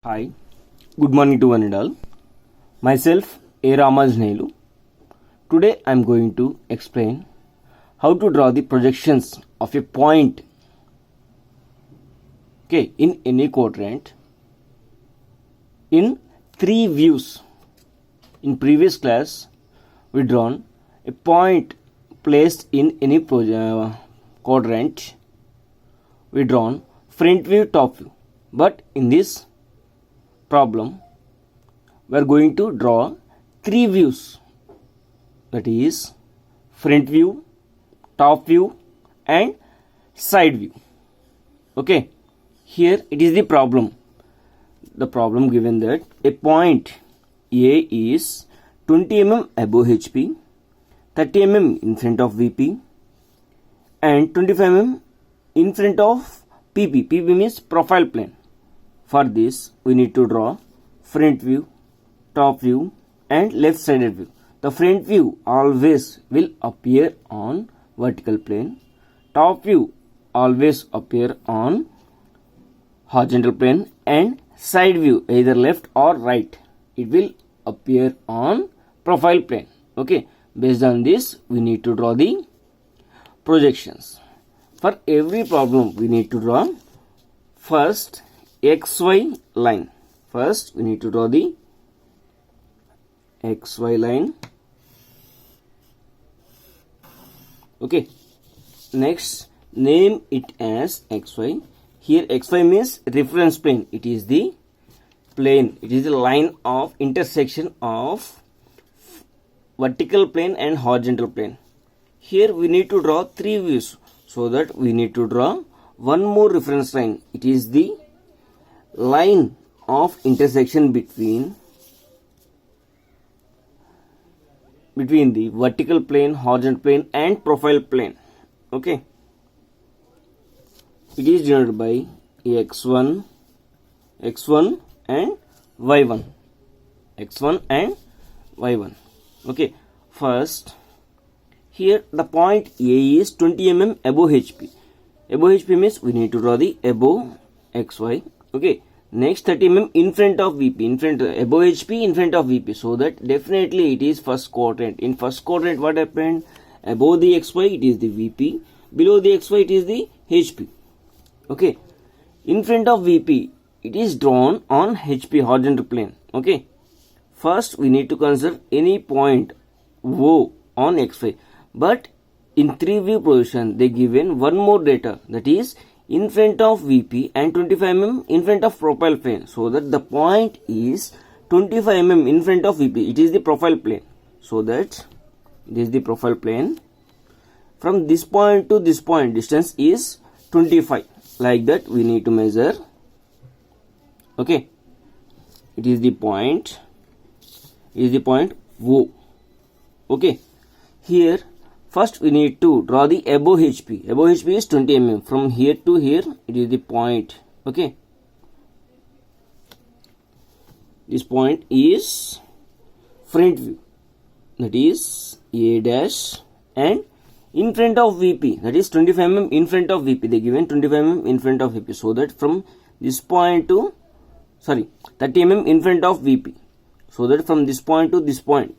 Hi, good morning to one and all. Myself, A. Ramajnelu. Today I am going to explain how to draw the projections of a point in any quadrant in three views. In previous class, we drawn a point placed in any quadrant. We drawn front view, top view. But in this problem, we are going to draw three views, that is front view, top view and side view. Okay, here it is the problem given that a point A is 20 mm above HP, 30 mm in front of VP and 25 mm in front of PP. PP means profile plane. For this, we need to draw front view, top view and left sided view. The front view always will appear on vertical plane. Top view always appear on horizontal plane, and side view either left or right, it will appear on profile plane. Okay, based on this, we need to draw the projections. For every problem, we need to draw first XY line. First, we need to draw the XY line. Okay. Next, name it as XY. Here, XY means reference plane. It is the plane. It is the line of intersection of vertical plane and horizontal plane. Here, we need to draw three views. So that we need to draw one more reference line. It is the line of intersection between the vertical plane, horizontal plane and profile plane. Okay, it is denoted by x1 and y1, x1 and y1. Okay, first here the point A is 20 mm above HP. Above HP means we need to draw the above XY. Okay, next 30 mm in front of VP, above HP in front of VP, so that definitely it is first quadrant. In first quadrant, what happened? Above the XY it is the VP, below the XY it is the HP. Okay, in front of VP it is drawn on HP, horizontal plane. Okay, first we need to consider any point O on XY, but in three view position they given one more data, that is in front of VP and 25 mm in front of profile plane, so that the point is 25 mm in front of VP. It is the profile plane, so that this is the profile plane. From this point to this point distance is 25. Like that we need to measure. Okay, it is the point O. Okay, here first we need to draw the above HP. Above HP is 20 mm. From here to here it is the point. Okay, this point is front view, that is A dash, and in front of VP, that is 25 mm in front of VP. They given 25 mm in front of VP, so that from this point to 30 mm in front of VP, so that from this point to this point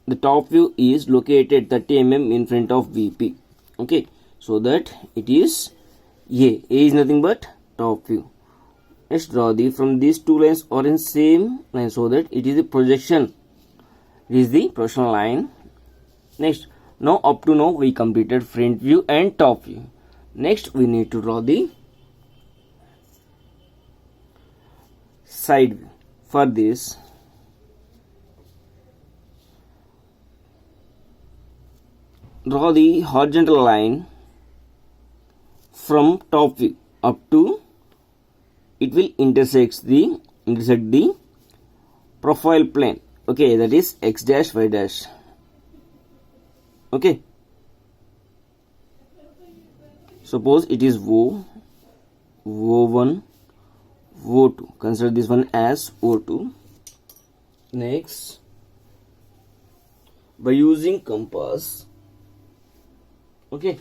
the top view is located 30 mm in front of VP. Okay, so that it is A. A is nothing but top view. Let's draw the from these two lines are in same line, so that it is the projection. It is the projection line. Next, now up to now we completed front view and top view. Next, we need to draw the side view. For this, draw the horizontal line from top view up to it will intersect the profile plane. Okay, that is x dash y dash. Okay, suppose it is O, O1, O2. Consider this one as O2. Next, by using compass, okay,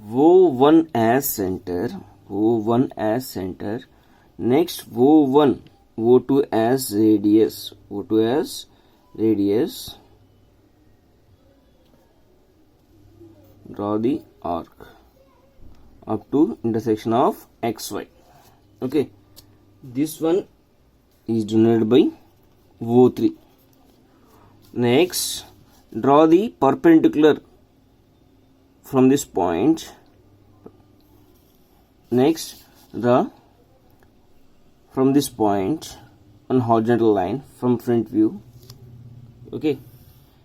O1 as center, Next, O1, O2 as radius, O2 as radius. Draw the arc up to intersection of XY. Okay, this one is denoted by O3. Next, draw the perpendicular from this point. Next, from this point on horizontal line from front view. Okay,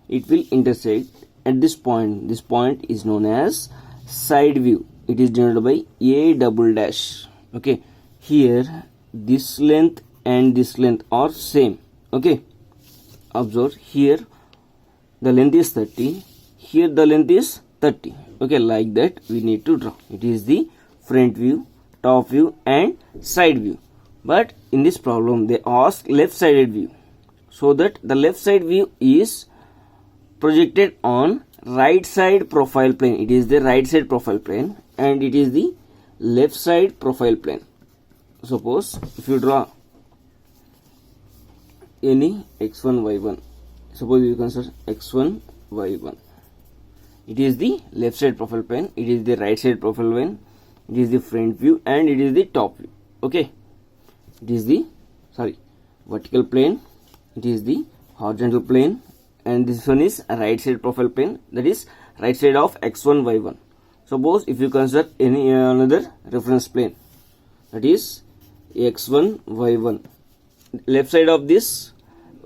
it will intersect at this point. This point is known as side view. It is denoted by A double dash. Okay, here this length and this length are same. Okay, observe here the length is 30, here the length is 30. Okay, like that we need to draw. It is the front view, top view and side view. But in this problem they ask left sided view, so that the left side view is projected on right side profile plane. It is the right side profile plane and it is the left side profile plane. Suppose if you draw any x1 y1, suppose you consider x1 y1, it is the left side profile plane, it is the right side profile plane, it is the front view and it is the top view. Okay, it is the vertical plane, it is the horizontal plane, and this one is a right side profile plane, that is right side of x1 y1. Suppose if you consider any another reference plane, that is x1 y1, left side of this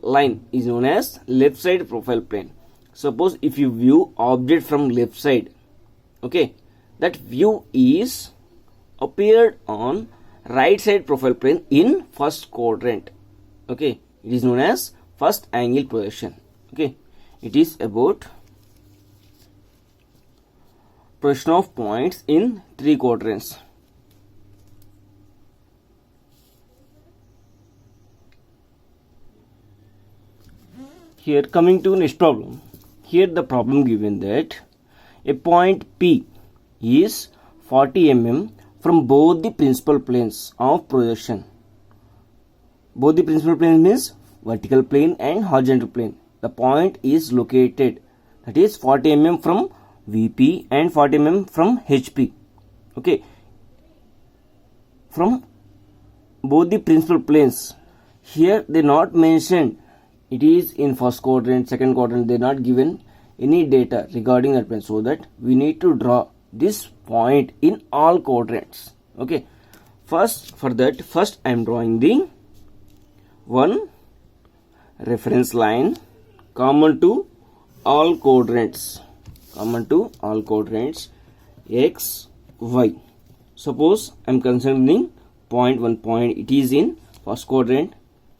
line is known as left side profile plane. Suppose if you view object from left side, okay, that view is appeared on right side profile plane in first quadrant. Okay, it is known as first angle projection. Okay, it is about projection of points in 3 quadrants. Here, coming to next problem. Here the problem given that a point P is 40 mm from both the principal planes of projection. Both the principal planes means vertical plane and horizontal plane. The point is located, that is 40 mm from VP and 40 mm from HP. Okay, from both the principal planes. Here they not mentioned it is in first quadrant, second quadrant. They not given any data regarding that plane, so that we need to draw this point in all quadrants. Okay, first I am drawing the one reference line common to all quadrants, x, y. Suppose I am considering point 1 point, it is in first quadrant,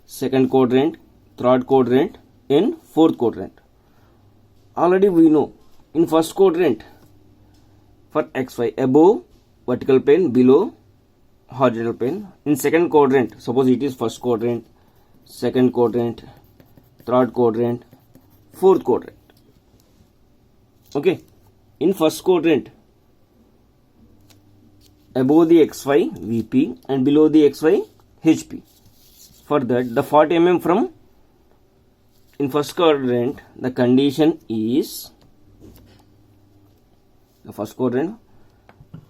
second quadrant, third quadrant, in fourth quadrant. Already we know in first quadrant for xy, above vertical plane, below horizontal plane. In second quadrant, suppose it is first quadrant, second quadrant, third quadrant, fourth quadrant. Okay, in first quadrant, above the xy VP and below the xy HP. For that, the 40 mm from in first quadrant, the condition is the first quadrant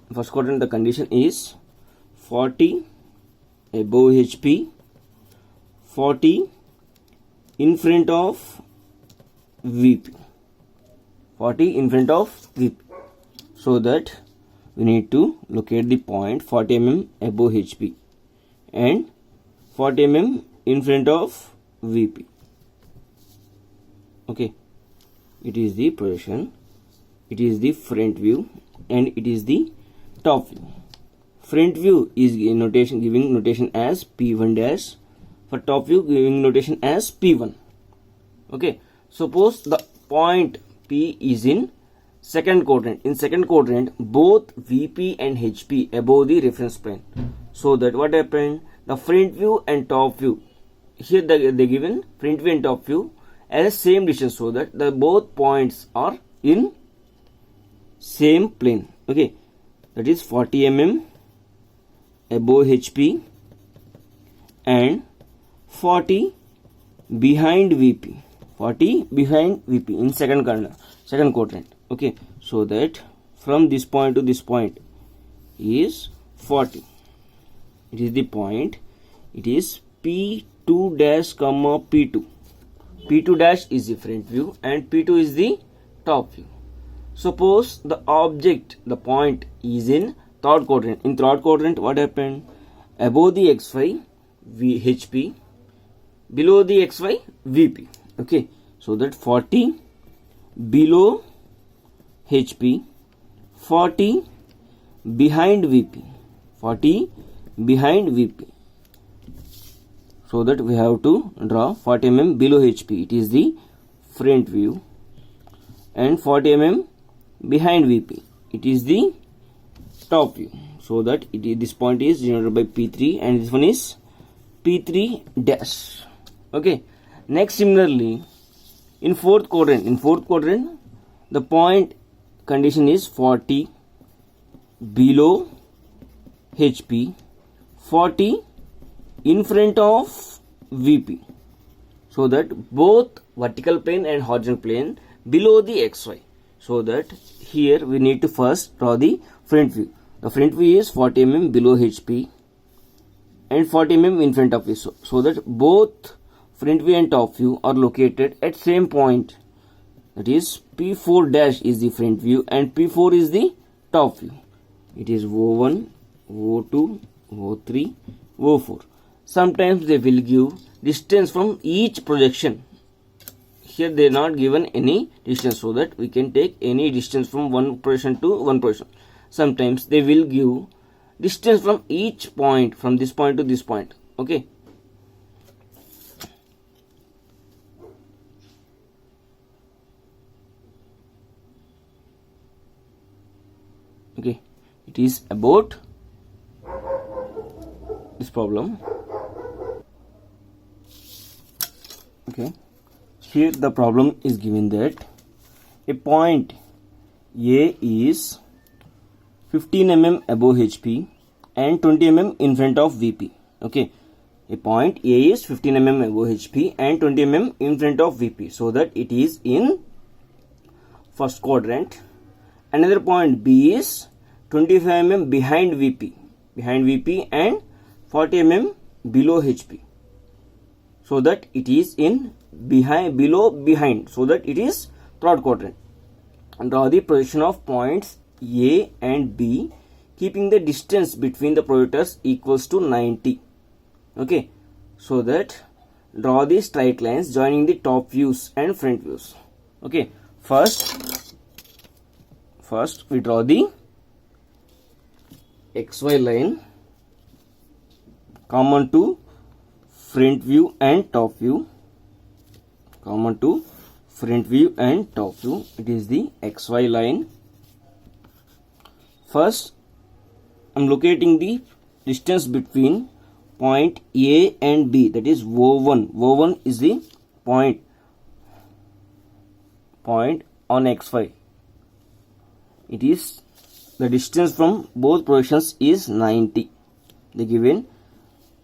the condition is 40 above HP, 40 in front of VP, 40 in front of VP. So that we need to locate the point 40 mm above HP and 40 mm in front of VP. Okay, it is the projection, it is the front view and it is the top view. Front view is giving notation as P1 dash, for top view giving notation as P1. Okay, suppose the point P is in second quadrant. In second quadrant, both VP and HP above the reference plane. So that what happened? The front view and top view, here they given front view and top view as same distance, so that the both points are in same plane. Okay, that is 40 mm above HP and 40 behind VP. 40 behind VP in second quadrant. Okay, so that from this point to this point is 40. It is the point. It is P2 dash comma P2. P2 dash is the front view and P2 is the top view. Suppose the object, the point is in third quadrant. In third quadrant, what happened? Above the XY, HP, below the XY, VP. Okay, so that 40 below HP, 40 behind VP, 40 behind VP. So that we have to draw 40 mm below HP. It is the front view, and 40 mm behind VP. It is the top view. So that this point is denoted by P3 and this one is P3 dash. Okay. Next, similarly, in fourth quadrant, the point condition is 40 below HP, 40 in front of VP. So that both vertical plane and horizontal plane below the XY. So that here we need to first draw the front view. The front view is 40 mm below HP and 40 mm in front of it. So that both front view and top view are located at same point. That is P4 dash is the front view and P4 is the top view. It is O1, O2, O3, O4. Sometimes they will give distance from each projection. Here they are not given any distance, so that we can take any distance from one projection to one projection. Sometimes they will give distance from each point, from this point to this point. Okay. Okay, it is about this problem. Okay, here the problem is given that a point A is 15 mm above HP and 20 mm in front of VP. Okay, a point A is 15 mm above HP and 20 mm in front of VP, so that it is in first quadrant. Another point B is 25 mm behind VP and 40 mm below HP, so that it is in behind, so that it is third quadrant. And draw the projection of points A and B, keeping the distance between the projectors equals to 90. Okay, so that draw the straight lines joining the top views and front views. Okay, first we draw the XY line common to front view and top view. It is the XY line. First, I am locating the distance between point A and B, that is O1. O1 is the point on XY. It is the distance from both projections is 90. They given,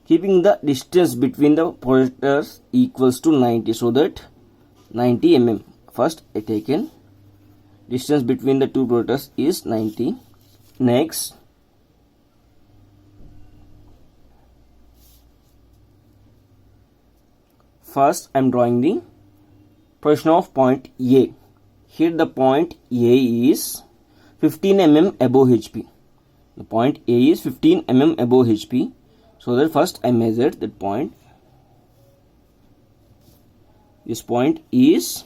keeping the distance between the projectors equals to 90, so that 90 mm. First I taken distance between the two projectors is 90. Next, first I am drawing the projection of point A. Here the point A is 15 mm above HP. The point A is 15 mm above HP. So that first I measured that point. This point is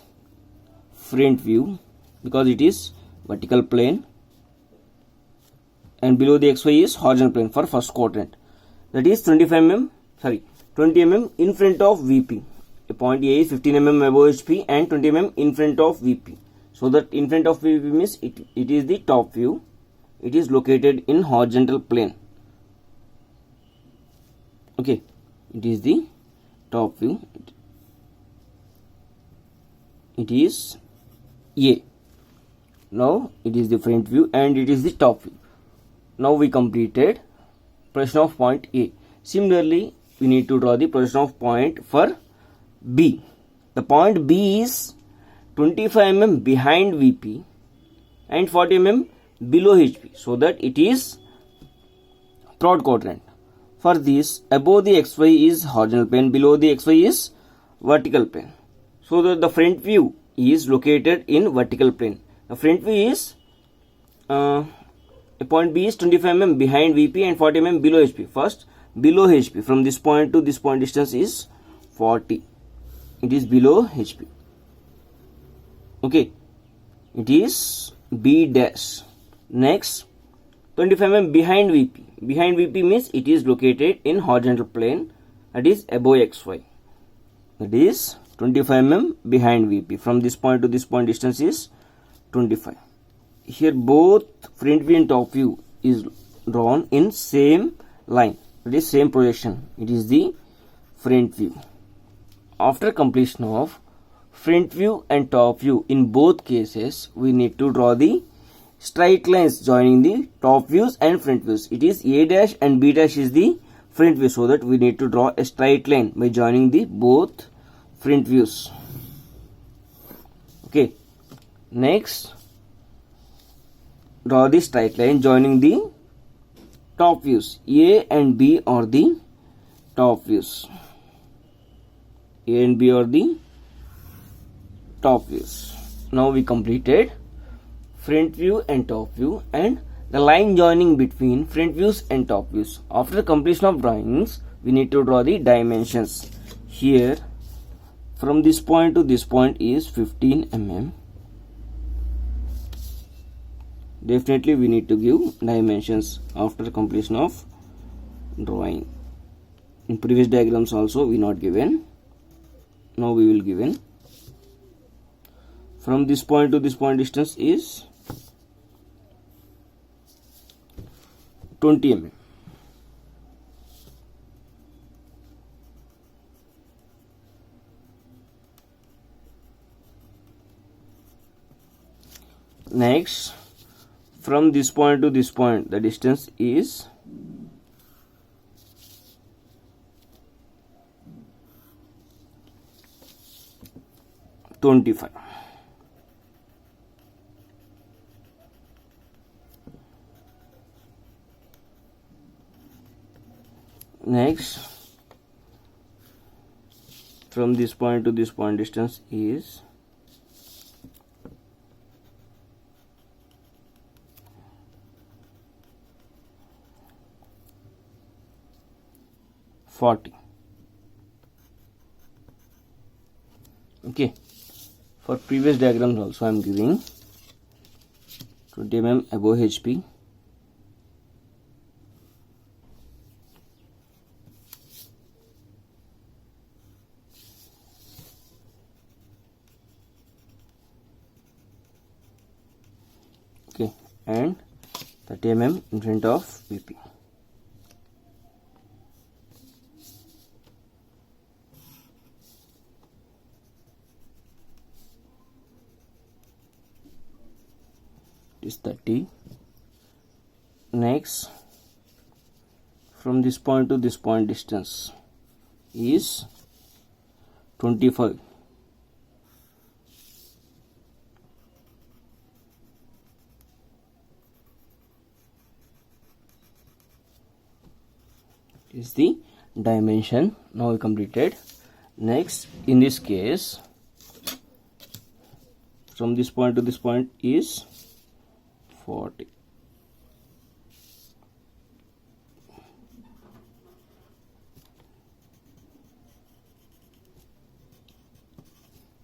front view because it is vertical plane, and below the XY is horizontal plane for first quadrant. That is 20 mm in front of VP. A point A is 15 mm above HP and 20 mm in front of VP. So that in front of VP means it is the top view. It is located in horizontal plane. Okay, it is the top view. It is A. Now it is the front view and it is the top view. Now we completed projection of point A. Similarly, we need to draw the projection of point for B. The point B is 25 mm behind VP and 40 mm below HP, so that it is third quadrant. For this, above the XY is horizontal plane, below the XY is vertical plane, so that the front view is located in vertical plane. The front view is a point B is 25 mm behind VP and 40 mm below HP. First, below HP, from this point to this point distance is 40. It is below HP. Okay, it is B dash. Next, 25 mm behind VP. Behind VP means it is located in horizontal plane, that is above XY. That is 25 mm behind VP. From this point to this point distance is 25. Here both front view and top view is drawn in same line, that is same projection. It is the front view. After completion of front view and top view, in both cases we need to draw the straight lines joining the top views and front views. It is A dash and B dash is the front view, so that we need to draw a straight line by joining the both front views. Okay, next draw the straight line joining the top views. A and B are the top views. A and B are the top views. Now we completed front view and top view and the line joining between front views and top views. After completion of drawings, we need to draw the dimensions. Here, from this point to this point is 15 mm. Definitely we need to give dimensions after completion of drawing. In previous diagrams also we not given. Now we will given. From this point to this point distance is 20 mm. Next, from this point to this point, the distance is 25. Next, from this point to this point distance is 40. Okay, for previous diagrams also I am giving 20 mm above HP, okay, and 30 mm in front of VP. Is 30. Next, from this point to this point distance is 25. Is the dimension. Now we completed. Next, in this case, from this point to this point is 40.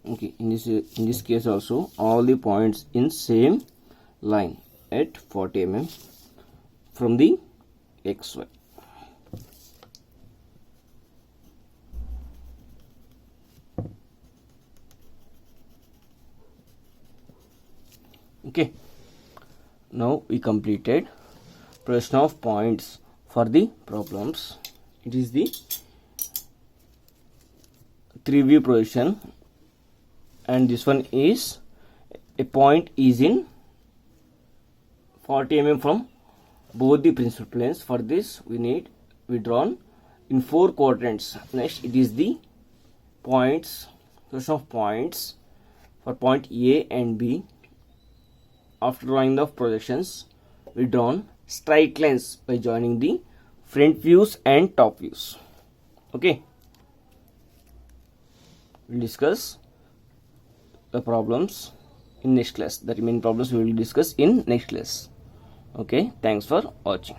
Okay, in this case also all the points in same line at 40 mm from the XY. Okay, now we completed projection of points for the problems. It is the 3-view projection, and this one is a point is in 40 mm from both the principal planes. For this we drawn in 4 quadrants. Next, it is the points, question of points for point A and B. After drawing the projections, we drawn straight lines by joining the front views and top views. Okay, we'll discuss the problems in next class. The remaining problems we will discuss in next class. Okay, thanks for watching.